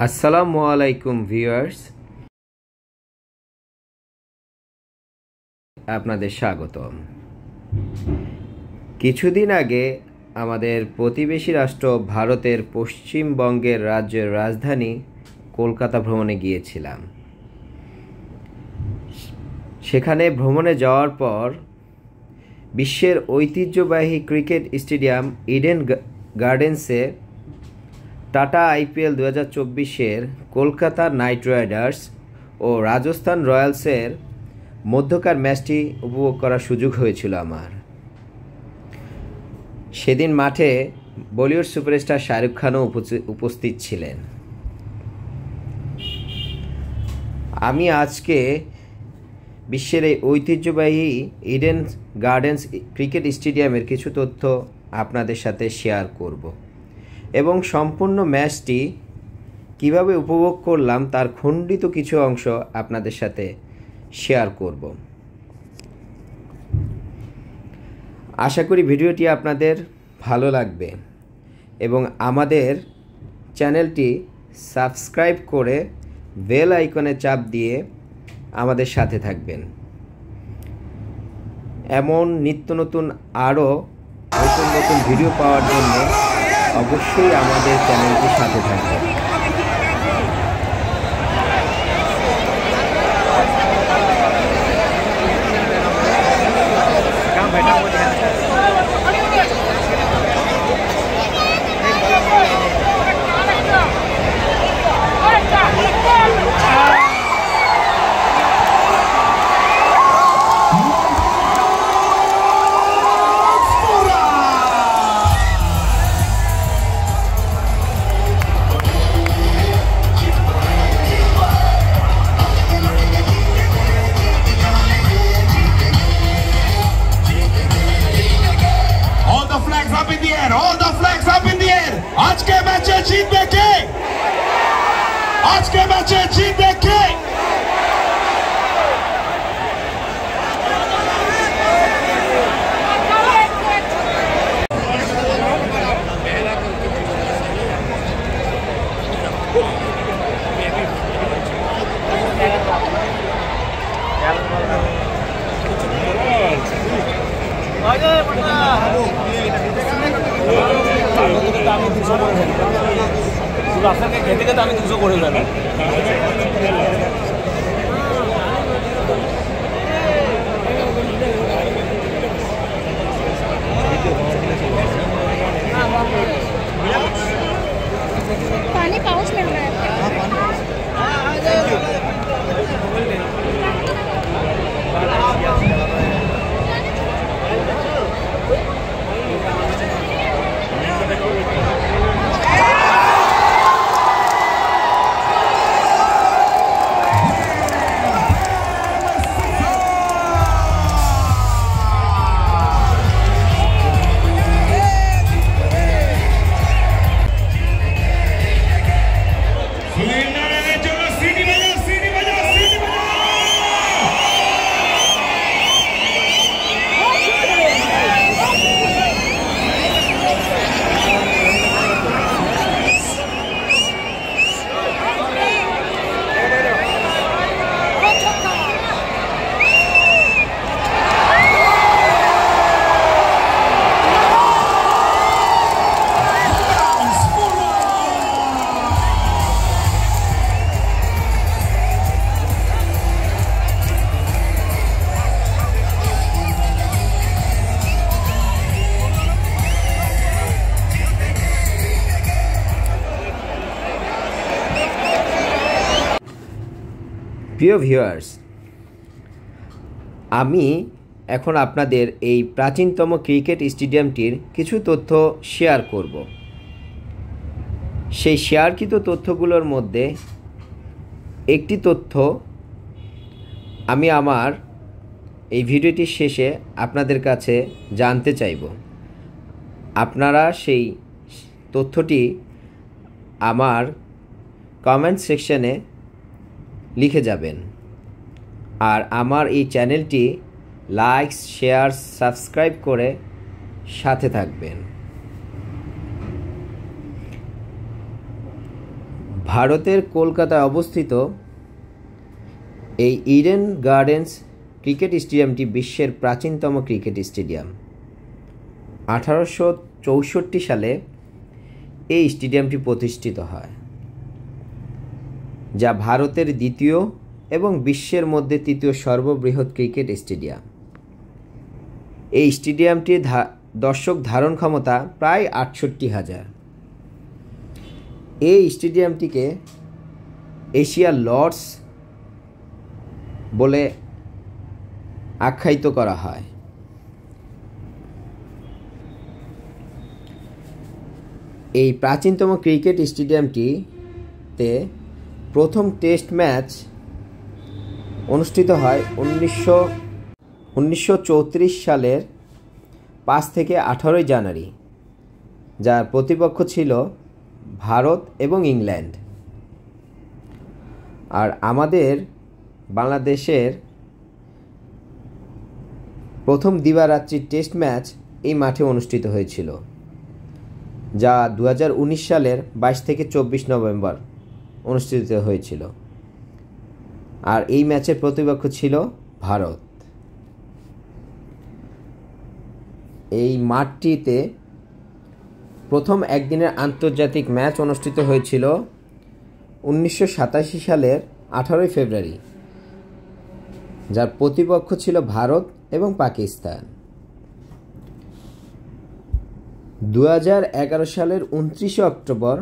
আসসালামু আলাইকুম ভিউয়ার্স, আপনাদের স্বাগতম। কিছুদিন আগে আমাদের প্রতিবেশী রাষ্ট্র ভারতের পশ্চিমবঙ্গের রাজ্যের রাজধানী কলকাতা ভ্রমণে গিয়েছিলাম। সেখানে ভ্রমণে যাওয়ার পর বিশ্বের ঐতিহ্যবাহী ক্রিকেট স্টেডিয়াম ইডেন গার্ডেন্সে টাটা IPL 2024-এর কলকাতা নাইট রাইডার্স ও রাজস্থান রয়্যালসের মধ্যকার ম্যাচটি উপভোগ করার সুযোগ হয়েছিল আমার। সেদিন মাঠে বলিউড সুপারস্টার শাহরুখ খানও উপস্থিত ছিলেন। আমি আজকে বিশ্বের এই ঐতিহ্যবাহী ইডেন গার্ডেন্স ক্রিকেট স্টেডিয়ামের কিছু তথ্য আপনাদের সাথে শেয়ার করব এবং সম্পূর্ণ ম্যাচটি কিভাবে উপভোগ করলাম তার খণ্ডিত কিছু অংশ আপনাদের সাথে শেয়ার করব। আশা করি ভিডিওটি আপনাদের ভালো লাগবে এবং আমাদের চ্যানেলটি সাবস্ক্রাইব করে বেল আইকনে চাপ দিয়ে আমাদের সাথে থাকবেন। এমন নিত্য নতুন আরও নতুন ভিডিও পাওয়ার জন্য অবশ্যই আমাদের চ্যানেলটির সাথে থাকবেন। All the flags up in the air. आज के मैच जीतने के, आज के मैच जीतने के আমি 200 করে ফেলবো, শুধু আপনাকে খেতে খেতে আমি 200 করে ফেলবো। पानी पाउच मिल रहा है। প্রিয় ভিউয়ার্স, আমি এখন আপনাদের এই প্রাচীনতম ক্রিকেট স্টেডিয়ামটির কিছু তথ্য শেয়ার করব। সেই শেয়ারকৃত তথ্যগুলোর মধ্যে একটি তথ্য আমি আমার এই ভিডিওটির শেষে আপনাদের কাছে জানতে চাইব। আপনারা সেই তথ্যটি আমার কমেন্ট সেকশনে লিখে যাবেন আর আমার এই চ্যানেলটি লাইক, শেয়ার, সাবস্ক্রাইব করে সাথে থাকবেন। ভারতের কলকাতায় অবস্থিত এই ইডেন গার্ডেন্স ক্রিকেট স্টেডিয়ামটি বিশ্বের প্রাচীনতম ক্রিকেট স্টেডিয়াম। 1864 সালে এই স্টেডিয়ামটি প্রতিষ্ঠিত হয়, যা ভারতের দ্বিতীয় এবং বিশ্বের মধ্যে তৃতীয় সর্ববৃহৎ ক্রিকেট স্টেডিয়াম। এই স্টেডিয়ামটির দর্শক ধারণ ক্ষমতা প্রায় 68,000। এই স্টেডিয়ামটিকে এশিয়ার লর্ডস বলে আখ্যায়িত করা হয়। এই প্রাচীনতম ক্রিকেট স্টেডিয়ামটিতে প্রথম টেস্ট ম্যাচ অনুষ্ঠিত হয় 1934 সালের 5 থেকে 18 জানুয়ারি, যার প্রতিপক্ষ ছিল ভারত এবং ইংল্যান্ড। আর আমাদের বাংলাদেশের প্রথম দিবারাত্রির টেস্ট ম্যাচ এই মাঠে অনুষ্ঠিত হয়েছিল, যা 2019 সালের 22 থেকে 24 নভেম্বর অনুষ্ঠিত হয়েছিল। আর এই ম্যাচের প্রতিপক্ষ ছিল ভারত। এই মাঠটিতে প্রথম একদিনের আন্তর্জাতিক ম্যাচ অনুষ্ঠিত হয়েছিল 1987 সালের 18 ফেব্রুয়ারি, যার প্রতিপক্ষ ছিল ভারত এবং পাকিস্তান। 2011 সালের 29 অক্টোবর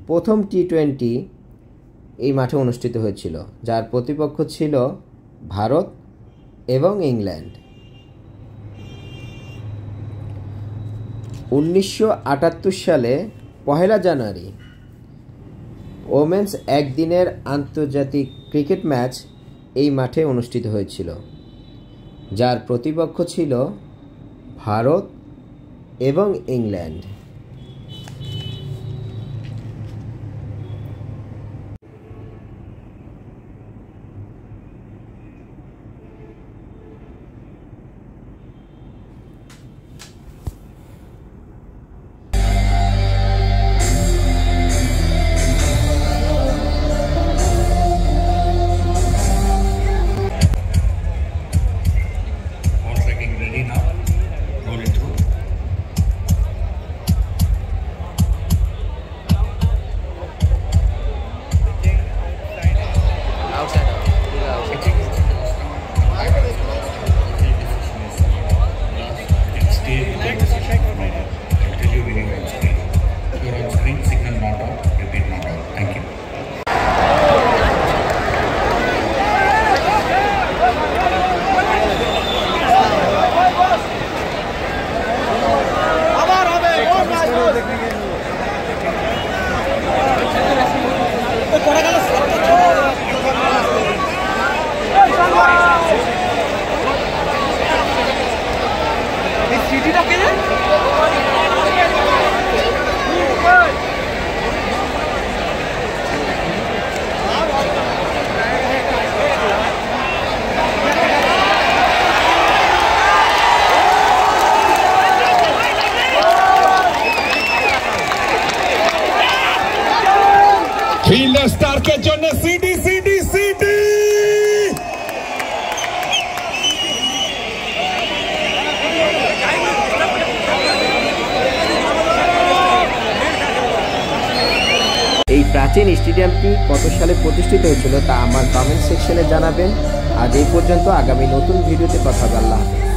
প্রথম টি-20 এই মাঠে অনুষ্ঠিত হয়েছিল, যার প্রতিপক্ষ ছিল ভারত এবং ইংল্যান্ড। 1978 সালে 1 জানুয়ারি ওমেন্স একদিনের আন্তর্জাতিক ক্রিকেট ম্যাচ এই মাঠে অনুষ্ঠিত হয়েছিল, যার প্রতিপক্ষ ছিল ভারত এবং ইংল্যান্ড। ফিল্ডার স্টার্কের জন্য সিটি সিটি সিটি। এই প্রাচীন স্টেডিয়ামটি কত সালে প্রতিষ্ঠিত হয়েছিল তা আমার কমেন্ট সেকশনে জানাবেন। আজ এই পর্যন্ত, আগামী নতুন ভিডিওতে কথা হবে। আল্লাহ হাফেজ।